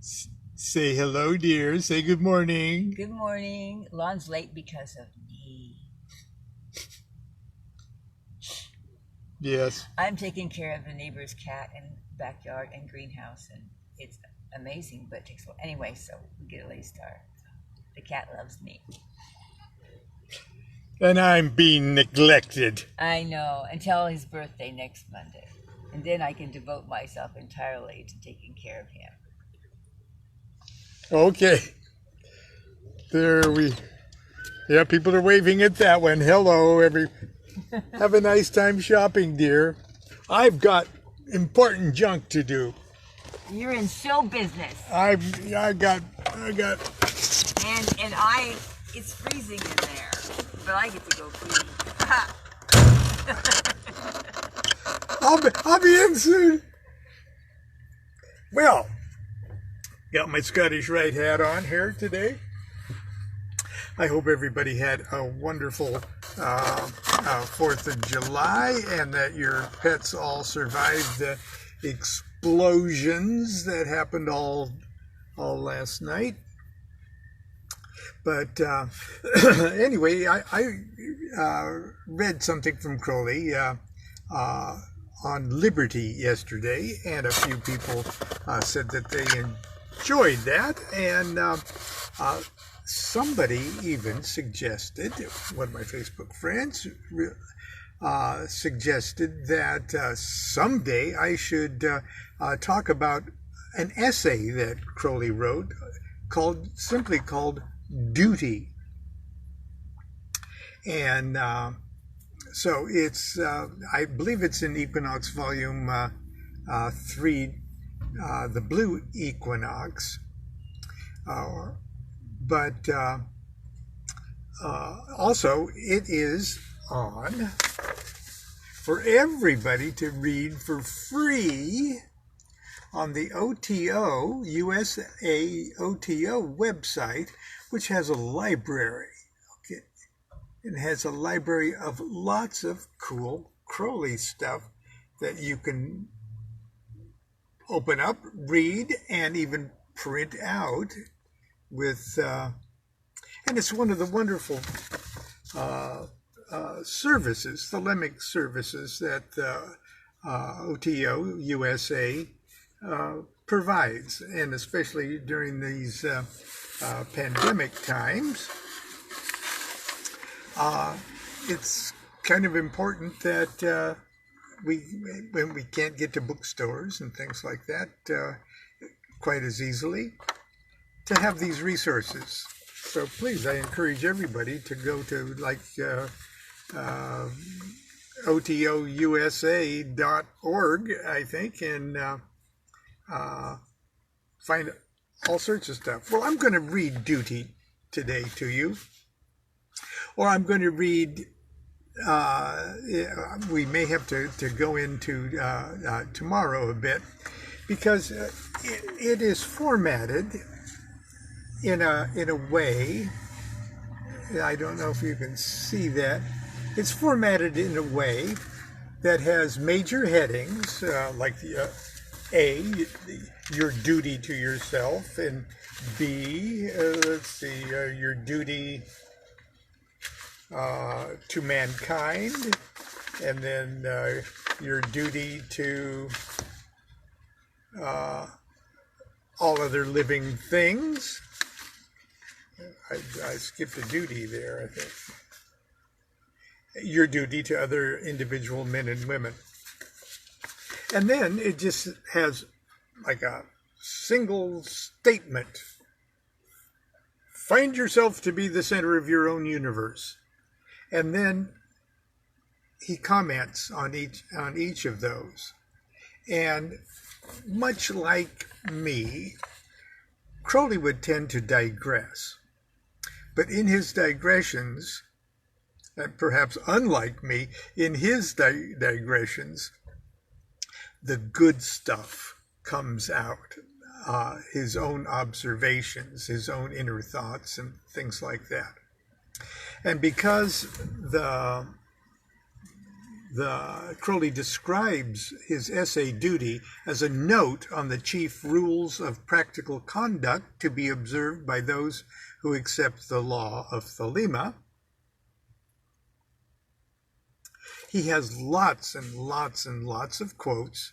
Say hello, dear. Say good morning. Good morning. Lon's late because of me. Yes. I'm taking care of the neighbor's cat in backyard and greenhouse, and it's amazing, but it takes a while. Anyway, so we get a late start. The cat loves me. And I'm being neglected. I know, until his birthday next Monday. And then I can devote myself entirely to taking care of him. Okay. There we. Yeah, people are waving at that one. Hello, Have a nice time shopping, dear. I've got important junk to do. You're in show business. I got. And it's freezing in there, but I get to go free. I'll be in soon. Well, got my Scottish Rite hat on here today. I hope everybody had a wonderful 4th of July and that your pets all survived the explosions that happened all last night. But anyway, I read something from Crowley on liberty yesterday, and a few people said that they enjoyed that, and somebody even suggested, one of my Facebook friends suggested that someday I should talk about an essay that Crowley wrote simply called Duty. And so it's, I believe it's in Equinox Volume 3, the Blue Equinox. But also it is on for everybody to read for free on the OTO, USA OTO website, which has a library. Okay. It has a library of lots of cool Crowley stuff that you can open up, read, and even print out with, and it's one of the wonderful services, thelemic services that OTO USA provides, and especially during these pandemic times, it's kind of important that when we can't get to bookstores and things like that quite as easily, to have these resources. So please, I encourage everybody to go to otousa.org, I think, and find all sorts of stuff. Well, I'm going to read Duty today to you, or I'm going to read, we may have to go into tomorrow a bit, because it is formatted in a way, I don't know if you can see that, it's formatted in a way that has major headings, like A, your duty to yourself, and B, let's see, your duty to mankind, and then your duty to all other living things. I skipped a duty there, I think. Your duty to other individual men and women. And then it just has like a single statement. Find yourself to be the center of your own universe. And then he comments on each of those. And much like me, Crowley would tend to digress. But in his digressions, and perhaps unlike me, in his digressions, the good stuff comes out. His own observations, his own inner thoughts, and things like that. And because Crowley describes his essay Duty as a note on the chief rules of practical conduct to be observed by those who accept the law of Thelema. He has lots and lots and lots of quotes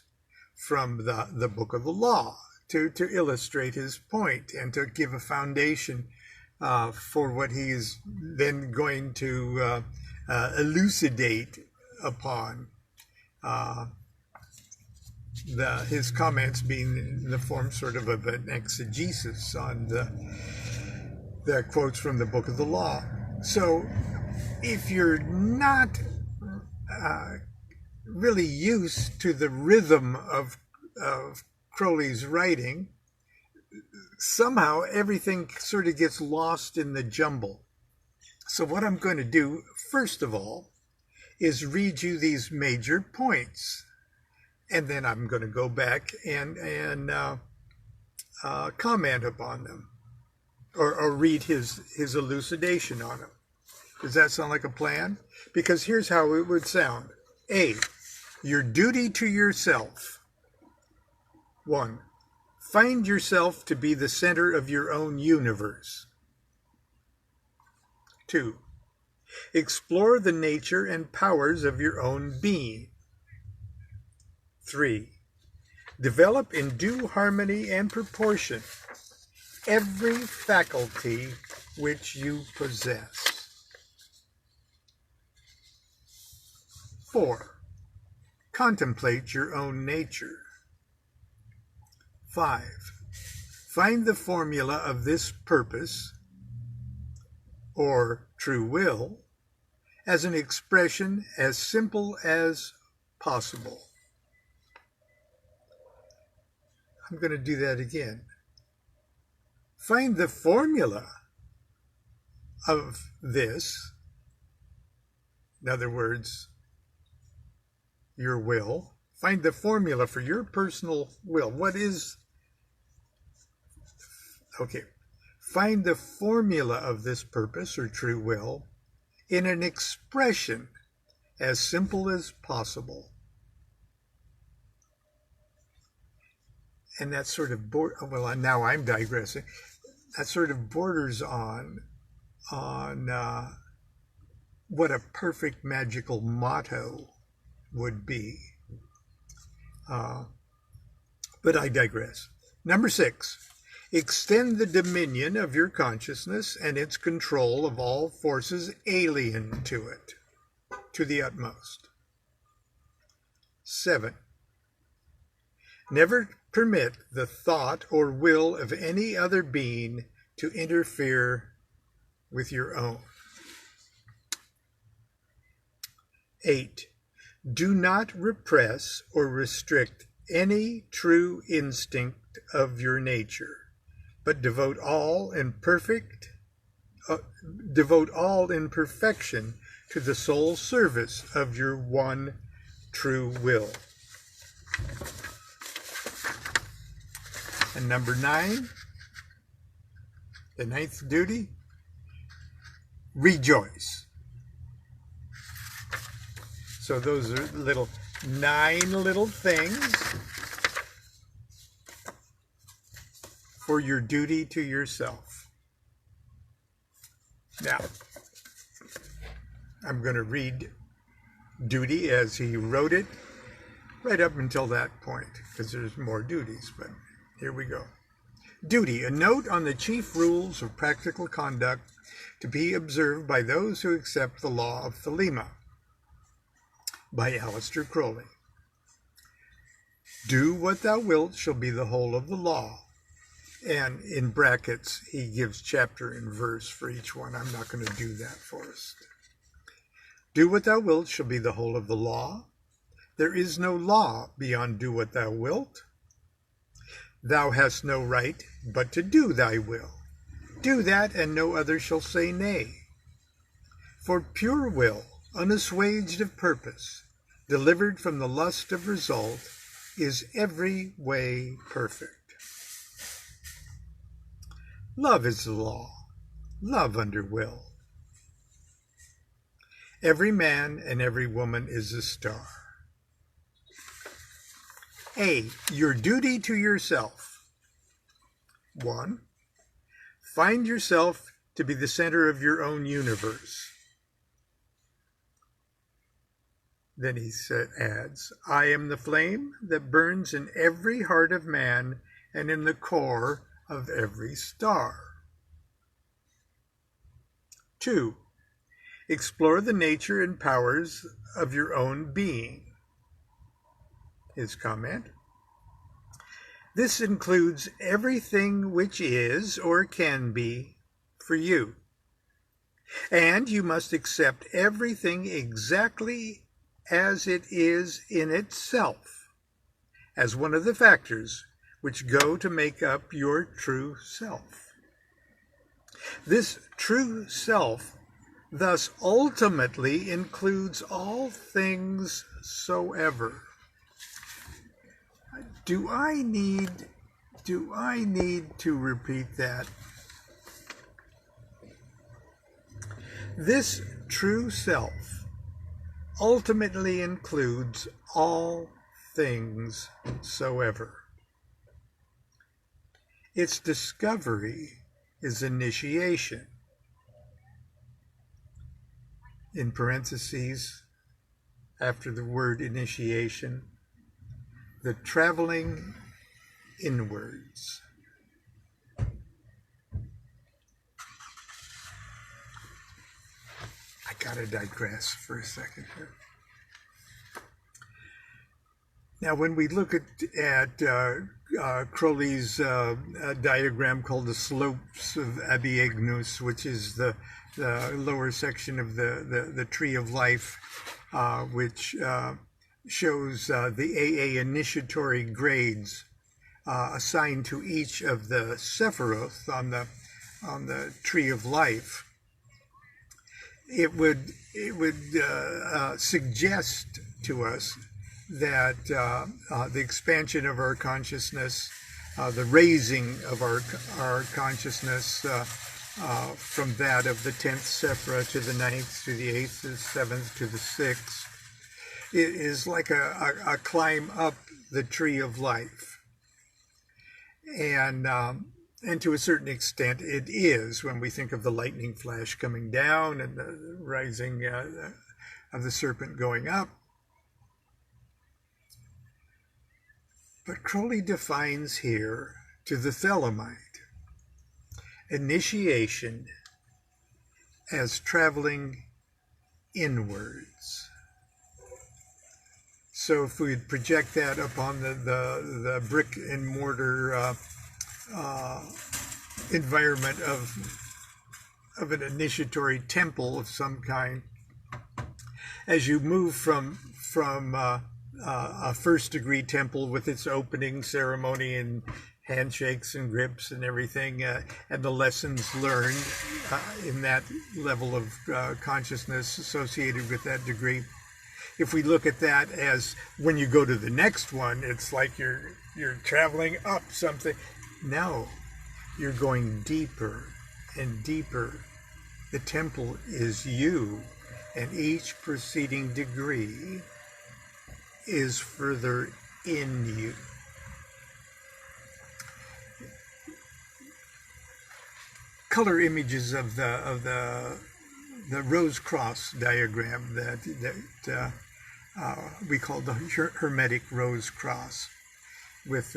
from the Book of the Law to illustrate his point and to give a foundation for what he's then going to elucidate upon, his comments being in the form sort of an exegesis on the quotes from the Book of the Law. So if you're not really used to the rhythm of Crowley's writing, somehow everything sort of gets lost in the jumble. So what I'm going to do, first of all, is read you these major points. And then I'm going to go back and comment upon them, or read his elucidation on them. Does that sound like a plan? Because here's how it would sound. A, your duty to yourself. 1, find yourself to be the center of your own universe. 2, explore the nature and powers of your own being. 3, develop in due harmony and proportion every faculty which you possess. 4, contemplate your own nature. 5, find the formula of this purpose, or true will, as an expression as simple as possible. I'm going to do that again. Find the formula of this, in other words, your will. Find the formula for your personal will. Find the formula of this purpose or true will in an expression as simple as possible. And that sort of now I'm digressing. That sort of borders on what a perfect magical motto would be. But I digress. Number 6, extend the dominion of your consciousness and its control of all forces alien to it, to the utmost. 7, never permit the thought or will of any other being to interfere with your own. 8, do not repress or restrict any true instinct of your nature, but devote all in perfection to the sole service of your one true will. And number 9, the 9th duty, rejoice. So those are 9 little things for your duty to yourself. Now, I'm going to read duty as he wrote it right up until that point, because there's more duties, but here we go. Duty, a note on the chief rules of practical conduct to be observed by those who accept the law of Thelema, by Aleister Crowley. Do what thou wilt shall be the whole of the law. And in brackets, he gives chapter and verse for each one. I'm not going to do that for us. Do what thou wilt shall be the whole of the law. There is no law beyond do what thou wilt. Thou hast no right but to do thy will. Do that, and no other shall say nay. For pure will, unassuaged of purpose, delivered from the lust of result, is every way perfect. Love is the law, love under will. Every man and every woman is a star. A. Your duty to yourself. 1. Find yourself to be the center of your own universe. Then he adds, I am the flame that burns in every heart of man and in the core of every star. 2. Explore the nature and powers of your own being. His comment, this includes everything which is or can be for you. And you must accept everything exactly as it is in itself, as one of the factors which go to make up your true self. This true self thus ultimately includes all things soever. Do I need to repeat that? This true self ultimately includes all things soever. Its discovery is initiation. In parentheses, after the word initiation, the traveling inwards. I gotta digress for a second here. Now, when we look at Crowley's diagram called the slopes of Abiagnus, which is the lower section of the tree of life, which shows the AA initiatory grades assigned to each of the Sephiroth on the tree of life. It would suggest to us that the expansion of our consciousness, the raising of our consciousness from that of the 10th Sephira to the 9th, to the 8th, to the 7th, to the 6th, it is like a climb up the tree of life. And to a certain extent, it is when we think of the lightning flash coming down and the rising of the serpent going up. But Crowley defines here to the Thelemite initiation as traveling inwards. So if we project that upon the brick and mortar environment of an initiatory temple of some kind, as you move from a first degree temple with its opening ceremony and handshakes and grips and everything, and the lessons learned in that level of consciousness associated with that degree. If we look at that as when you go to the next one, it's like you're traveling up something. No, you're going deeper and deeper. The temple is you, and each preceding degree is further in you. Color images of the rose cross diagram that we call the Hermetic rose cross, with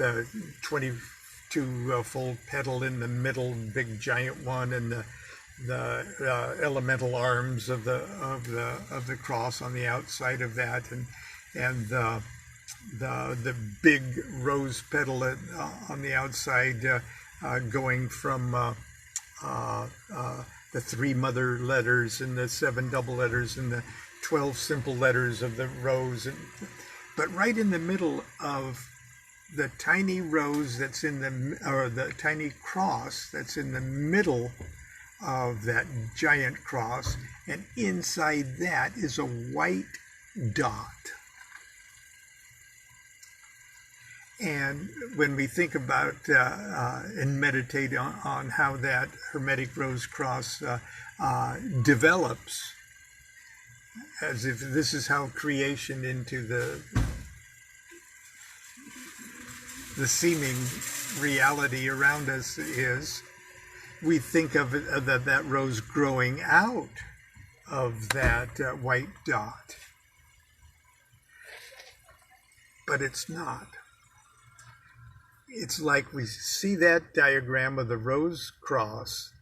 22-fold petal in the middle, big giant one, and the elemental arms of the cross on the outside of that, and the big rose petal on the outside, going from the 3 mother letters and the 7 double letters and the 12 simple letters of the rose, but right in the middle of the tiny rose that's in the tiny cross that's in the middle of that giant cross, and inside that is a white dot. And when we think about and meditate on how that Hermetic rose cross develops, as if this is how creation into the seeming reality around us is. We think of it, that rose growing out of that white dot. But it's not. It's like we see that diagram of the rose cross,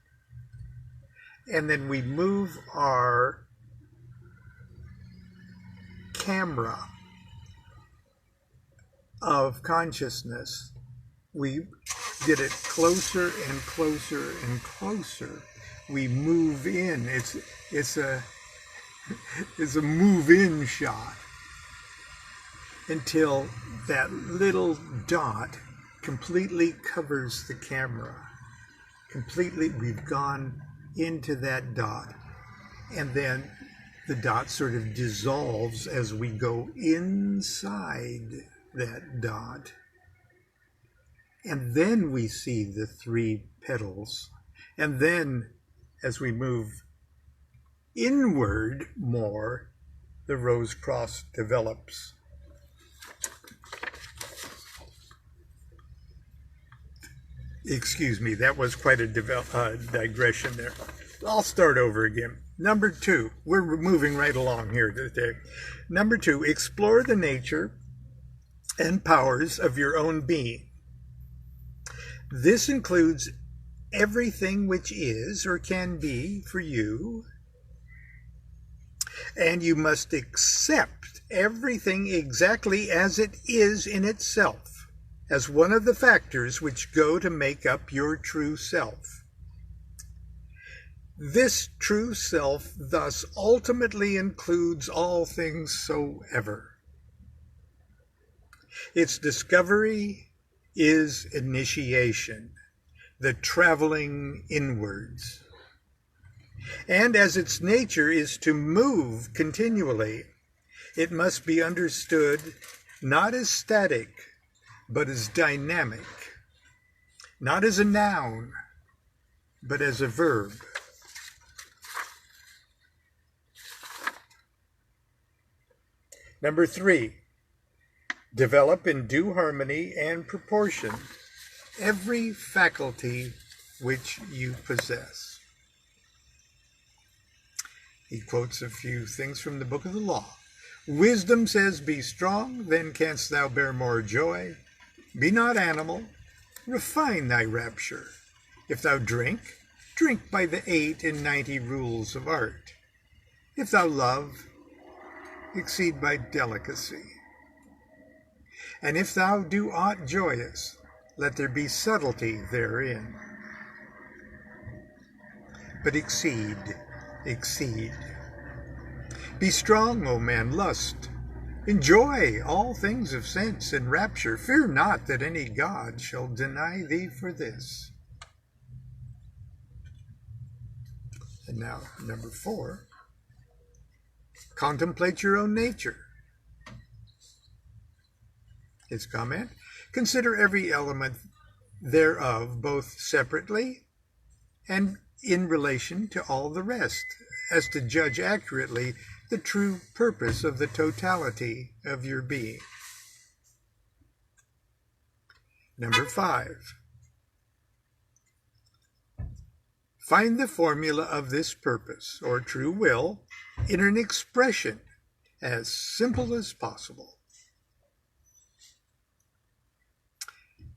and then we move our camera of consciousness. We get it closer and closer and closer. We move in. It's a move-in shot until that little dot completely covers the camera. Completely, we've gone into that dot, and then the dot sort of dissolves as we go inside that dot. And then we see the 3 petals. And then as we move inward more, the rose cross develops. Excuse me, that was quite a digression there. I'll start over again. Number 2, we're moving right along here today. Number 2, explore the nature and powers of your own being. This includes everything which is or can be for you, and you must accept everything exactly as it is in itself, as one of the factors which go to make up your true self. This true self thus ultimately includes all things soever. Its discovery is initiation, the traveling inwards. And as its nature is to move continually, it must be understood not as static, but as dynamic, not as a noun, but as a verb. Number 3, develop in due harmony and proportion every faculty which you possess. He quotes a few things from the book of the law. Wisdom says, be strong, then canst thou bear more joy. Be not animal, refine thy rapture. If thou drink, drink by the 8 and 90 rules of art. If thou love, exceed by delicacy. And if thou do aught joyous, let there be subtlety therein. But exceed. Be strong, O man, lust. Enjoy all things of sense and rapture. Fear not that any god shall deny thee for this. And now, number 4. Contemplate your own nature. His comment, consider every element thereof both separately and in relation to all the rest, as to judge accurately the true purpose of the totality of your being. Number 5. Find the formula of this purpose, or true will, in an expression as simple as possible.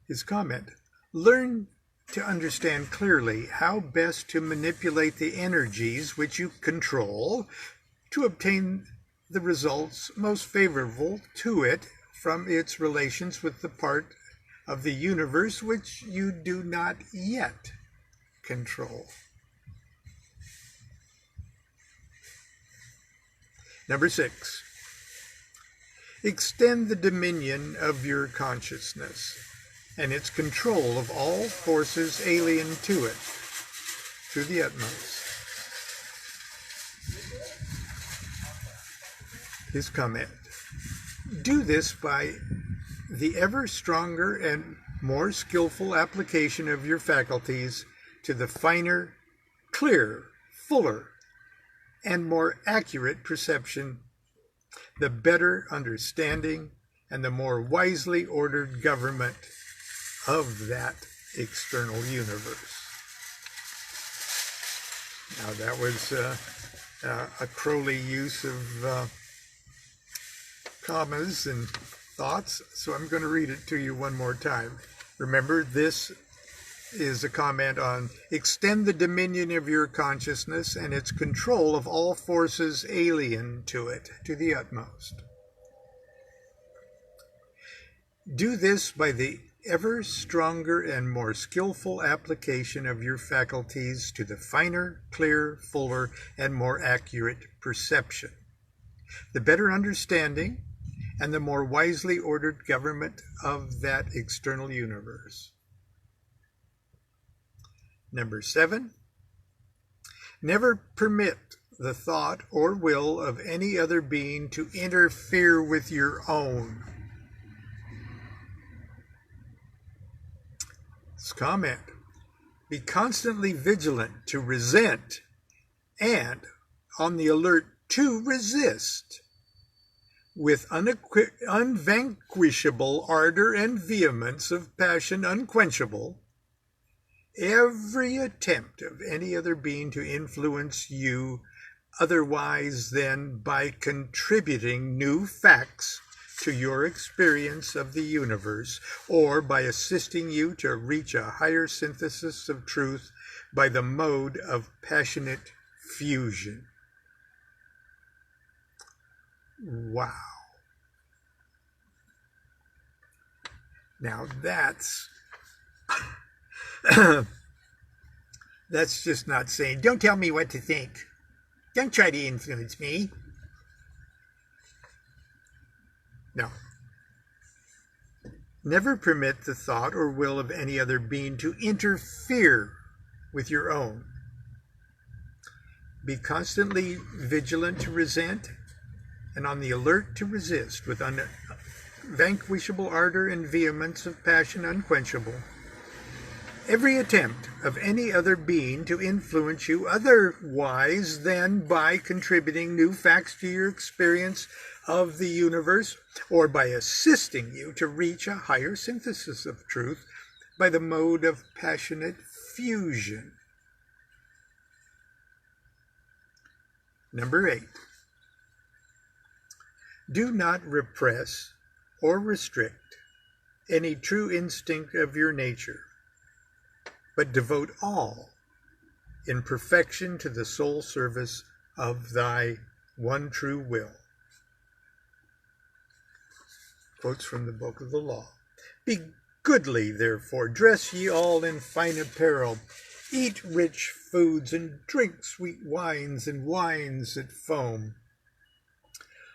His comment, learn to understand clearly how best to manipulate the energies which you control to obtain the results most favorable to it from its relations with the part of the universe which you do not yet control. Number 6. Extend the dominion of your consciousness and its control of all forces alien to it to the utmost. His comment, do this by the ever stronger and more skillful application of your faculties to the finer, clearer, fuller, and more accurate perception, the better understanding, and the more wisely ordered government of that external universe. Now that was a Crowley use of commas and thoughts, so I'm going to read it to you one more time. Remember, this is a comment on extend the dominion of your consciousness and its control of all forces alien to it to the utmost. Do this by the ever stronger and more skillful application of your faculties to the finer, clearer, fuller, and more accurate perception, the better understanding, and the more wisely ordered government of that external universe. Number 7, never permit the thought or will of any other being to interfere with your own. Let's comment. Be constantly vigilant to resent and on the alert to resist with unvanquishable ardor and vehemence of passion unquenchable every attempt of any other being to influence you otherwise than by contributing new facts to your experience of the universe, or by assisting you to reach a higher synthesis of truth by the mode of passionate fusion. Wow. Now that's just not saying, don't tell me what to think. Don't try to influence me. No. Never permit the thought or will of any other being to interfere with your own. Be constantly vigilant to resent and on the alert to resist with unvanquishable ardor and vehemence of passion unquenchable every attempt of any other being to influence you otherwise than by contributing new facts to your experience of the universe, or by assisting you to reach a higher synthesis of truth by the mode of passionate fusion. Number 8. Do not repress or restrict any true instinct of your nature, but devote all in perfection to the sole service of thy one true will. Quotes from the Book of the Law. Be goodly, therefore, dress ye all in fine apparel, eat rich foods, and drink sweet wines, and wines that foam.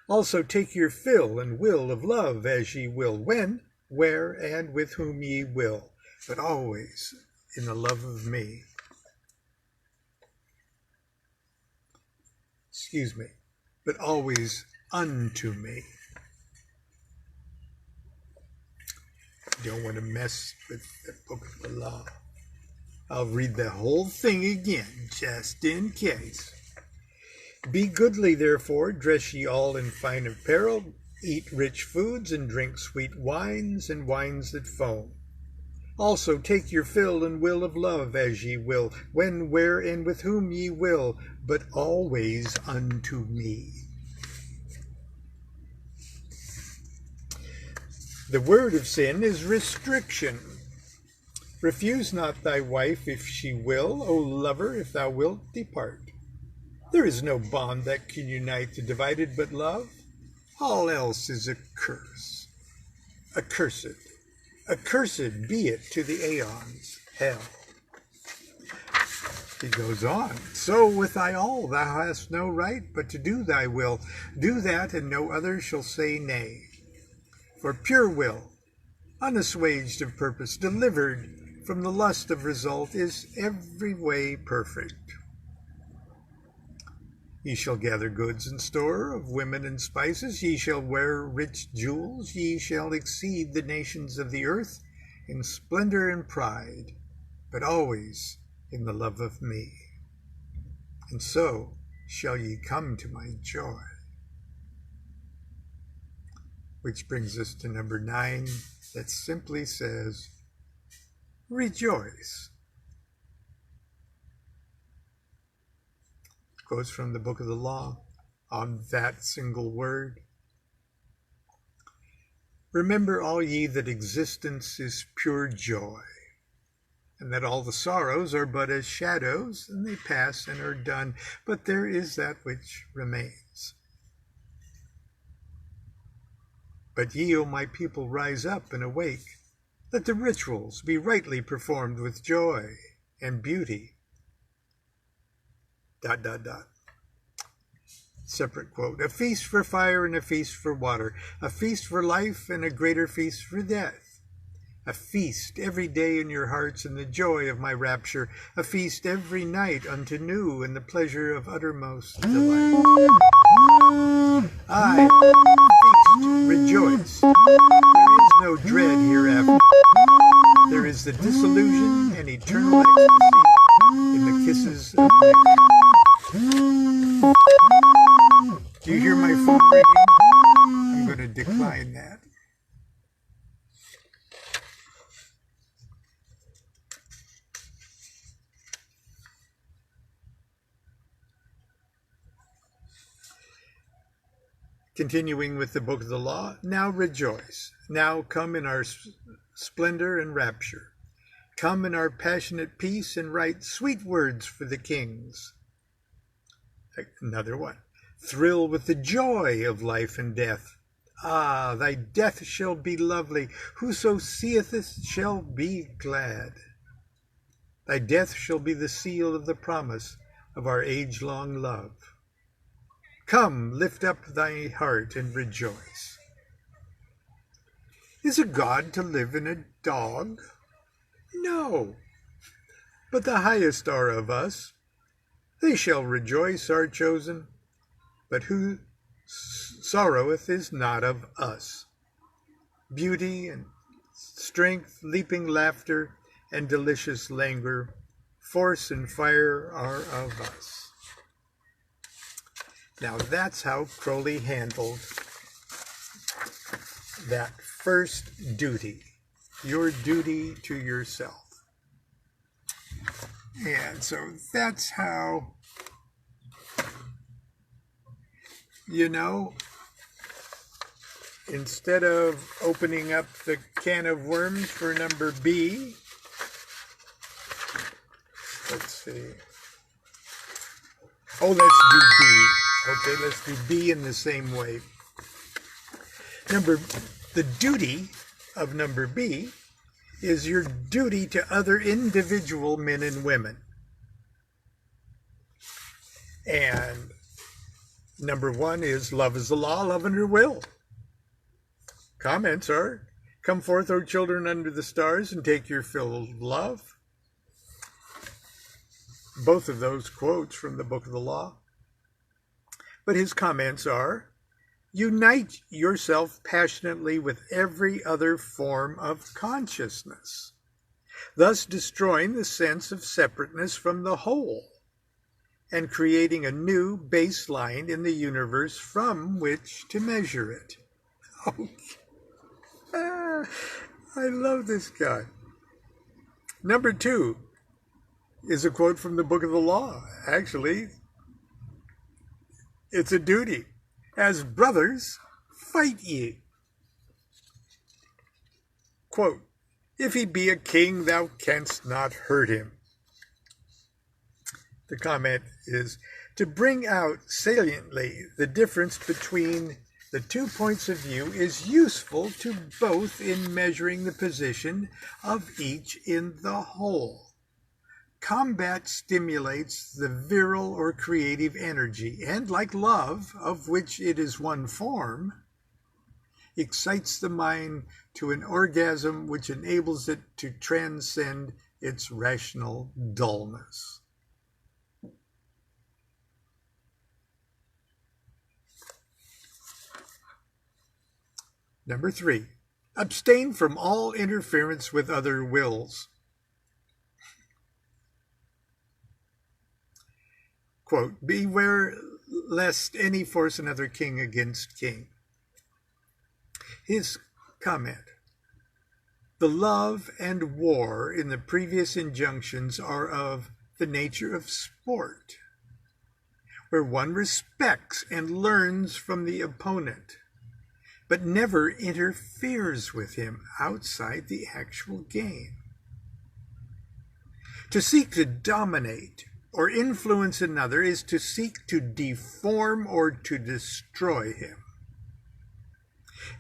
Also take your fill and will of love as ye will, when, where, and with whom ye will, but always in the love of me. Excuse me, but always unto me. Don't want to mess with the Book of the Law. I'll read the whole thing again, just in case. Be goodly, therefore, dress ye all in fine apparel, eat rich foods, and drink sweet wines, and wines that foam. Also take your fill and will of love as ye will, when, where, and with whom ye will, but always unto me. The word of sin is restriction. Refuse not thy wife if she will, O lover, if thou wilt depart. There is no bond that can unite the divided but love. All else is a curse. Accursed. Accursed be it to the aeons, hell. He goes on. So with thy all thou hast no right but to do thy will. Do that, and no other shall say nay. For pure will, unassuaged of purpose, delivered from the lust of result, is every way perfect. Ye shall gather goods and store of women and spices. Ye shall wear rich jewels. Ye shall exceed the nations of the earth in splendor and pride, but always in the love of me. And so, shall ye come to my joy. Which brings us to number 9, that simply says, rejoice. Quotes from the Book of the Law on that single word. Remember, all ye, that existence is pure joy, and that all the sorrows are but as shadows, and they pass and are done, but there is that which remains. But ye, O my people, rise up and awake. Let the rituals be rightly performed with joy and beauty. ... Separate quote. A feast for fire and a feast for water. A feast for life and a greater feast for death. A feast every day in your hearts in the joy of my rapture. A feast every night unto new in the pleasure of uttermost delight. I feast, rejoice. There is no dread hereafter. There is the disillusion and eternal ecstasy in the kisses of nature. Do you hear my phone ringing? I'm going to decline that. Continuing with the Book of the Law, now rejoice. Now come in our splendor and rapture. Come in our passionate peace and write sweet words for the kings. Another one. Thrill with the joy of life and death. Ah, thy death shall be lovely. Whoso seeth it shall be glad. Thy death shall be the seal of the promise of our age-long love. Come, lift up thy heart and rejoice. Is a God to live in a dog? No, but the highest are of us. They shall rejoice, are chosen, but who sorroweth is not of us. Beauty and strength, leaping laughter, and delicious languor, force and fire are of us. Now that's how Crowley handled that first duty, your duty to yourself. And so that's how, instead of opening up the can of worms for number B, let's see. Oh, let's do B. Okay, let's do B in the same way. The duty of number B is your duty to other individual men and women. And number 1 is love is the law, love under will. Comments are, come forth, O children under the stars, and take your fill of love. Both of those quotes from the Book of the Law. But his comments are, unite yourself passionately with every other form of consciousness, thus destroying the sense of separateness from the whole, and creating a new baseline in the universe from which to measure it. Okay. I love this guy. Number 2 is a quote from the Book of the Law. Actually, it's a duty. As brothers, fight ye. Quote, if he be a king, thou canst not hurt him. The comment is, to bring out saliently the difference between the 2 points of view is useful to both in measuring the position of each in the whole. Combat stimulates the virile or creative energy, and like love, of which it is one form, excites the mind to an orgasm which enables it to transcend its rational dullness. Number 3, abstain from all interference with other wills. quote, beware lest any force another king against king. His comment, the love and war in the previous injunctions are of the nature of sport, where one respects and learns from the opponent, but never interferes with him outside the actual game. To seek to dominate or influence another is to seek to deform or to destroy him.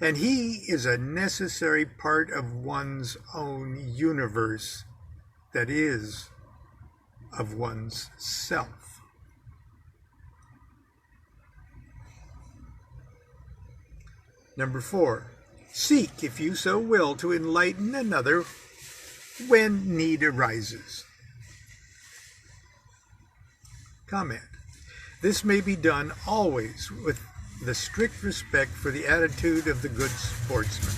And he is a necessary part of one's own universe, that is, of one's self. Number 4, seek, if you so will, to enlighten another when need arises. Comment, this may be done always with the strict respect for the attitude of the good sportsman.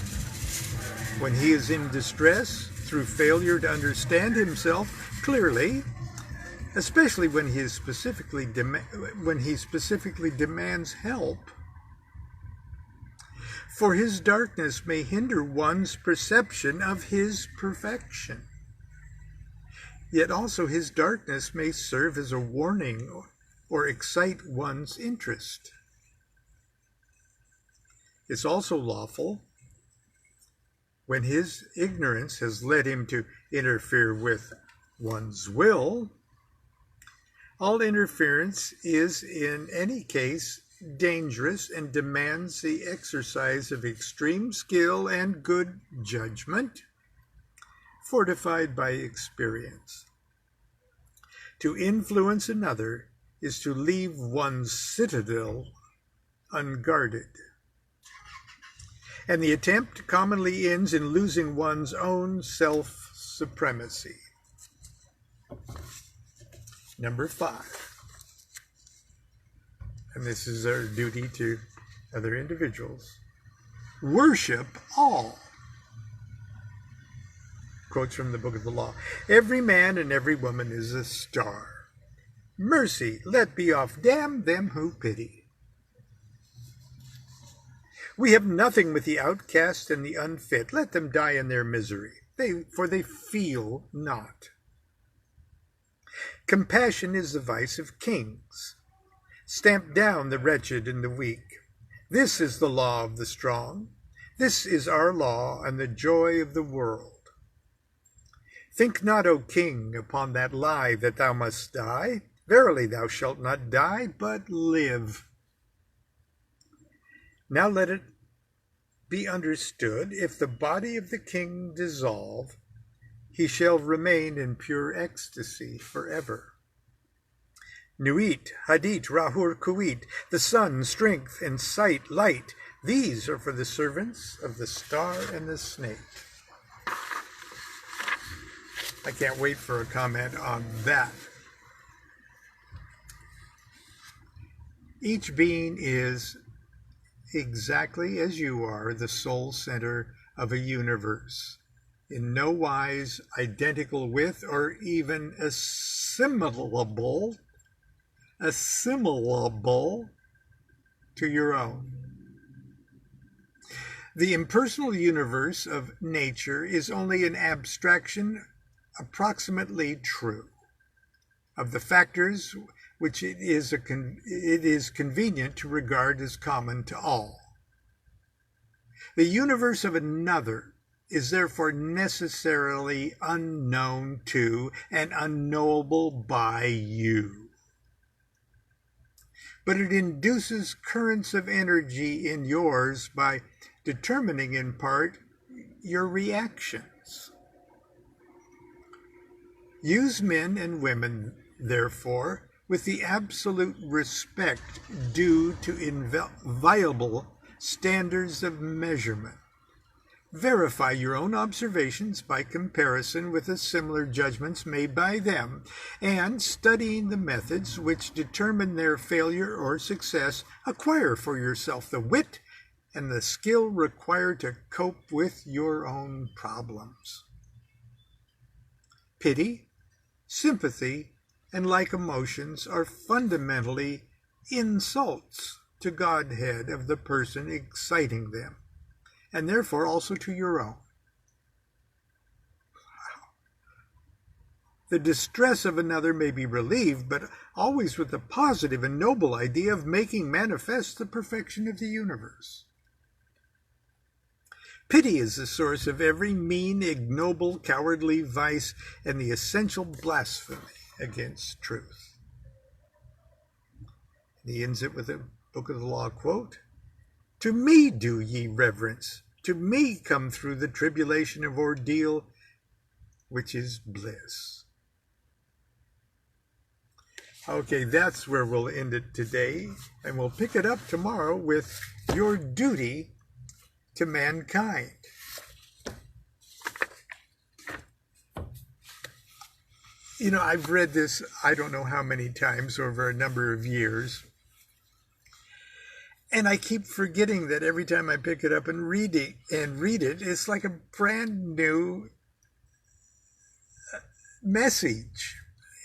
When he is in distress through failure to understand himself clearly, especially when he specifically demands help, for his darkness may hinder one's perception of his perfection. Yet also his darkness may serve as a warning or excite one's interest. It's also lawful, when his ignorance has led him to interfere with one's will. All interference is in any case dangerous and demands the exercise of extreme skill and good judgment, fortified by experience. To influence another is to leave one's citadel unguarded, and the attempt commonly ends in losing one's own self-supremacy. Number 5, and this is our duty to other individuals, worship all. Quotes from the Book of the Law. Every man and every woman is a star. Mercy, let be off, damn them who pity. We have nothing with the outcast and the unfit. Let them die in their misery, for they feel not. Compassion is the vice of kings. Stamp down the wretched and the weak. This is the law of the strong. This is our law and the joy of the world. Think not, O king, upon that lie that thou must die. Verily thou shalt not die, but live. Now let it be understood, if the body of the king dissolve, he shall remain in pure ecstasy forever. Nuit, Hadit, Rahur, Kuit, the sun, strength, and sight, light, these are for the servants of the star and the snake. I can't wait for a comment on that. Each being is exactly as you are the sole center of a universe, in no wise identical with or even assimilable to your own. The impersonal universe of nature is only an abstraction approximately true of the factors which it is convenient to regard as common to all. The universe of another is therefore necessarily unknown to and unknowable by you. But it induces currents of energy in yours by determining in part your reactions. Use men and women, therefore, with the absolute respect due to inviolable standards of measurement. Verify your own observations by comparison with the similar judgments made by them, and studying the methods which determine their failure or success, acquire for yourself the wit and the skill required to cope with your own problems. Pity, sympathy, and like emotions are fundamentally insults to Godhead of the person exciting them, and therefore also to your own. The distress of another may be relieved, but always with the positive and noble idea of making manifest the perfection of the universe. Pity is the source of every mean, ignoble, cowardly vice and the essential blasphemy against truth. And he ends it with a Book of the Law quote, "To me do ye reverence, to me come through the tribulation of ordeal, which is bliss." Okay, that's where we'll end it today, and we'll pick it up tomorrow with your duty to mankind. You know, I've read this I don't know how many times over a number of years, and I keep forgetting that every time I pick it up and read it, it's like a brand new message.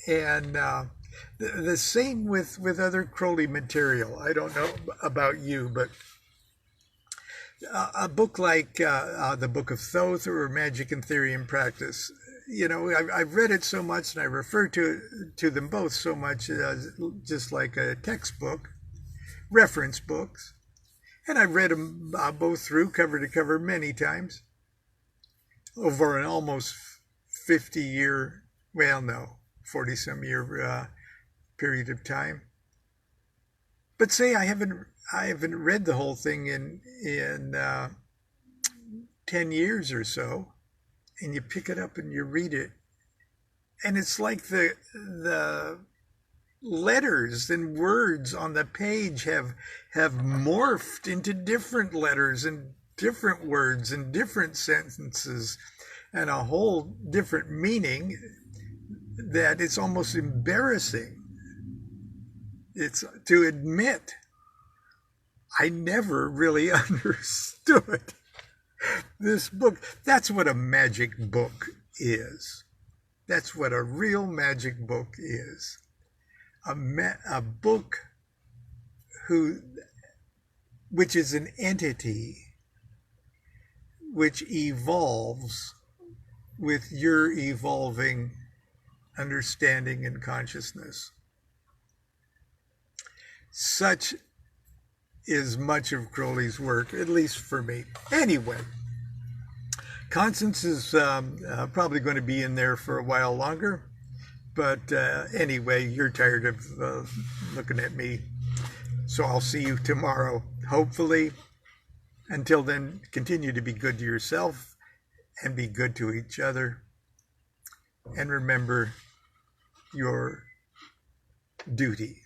And the same with other Crowley material. I don't know about you, but a book like the Book of Thoth or Magic and Theory and Practice, you know, I've read it so much and I refer to them both so much as just like a textbook, reference books. And I've read them both through cover to cover many times over an almost 50-year, well, no, 40-some year period of time. But say I haven't read the whole thing in 10 years or so, and you pick it up and you read it, and it's like the letters and words on the page have morphed into different letters and different words and different sentences and a whole different meaning that it's almost embarrassing. It's to admit I never really understood this book. That's what a magic book is. That's what a real magic book is. A book which is an entity which evolves with your evolving understanding and consciousness. Such is much of Crowley's work, at least for me. Anyway, Constance is probably going to be in there for a while longer. But anyway, you're tired of looking at me. So I'll see you tomorrow, hopefully. Until then, continue to be good to yourself and be good to each other. And remember your duty.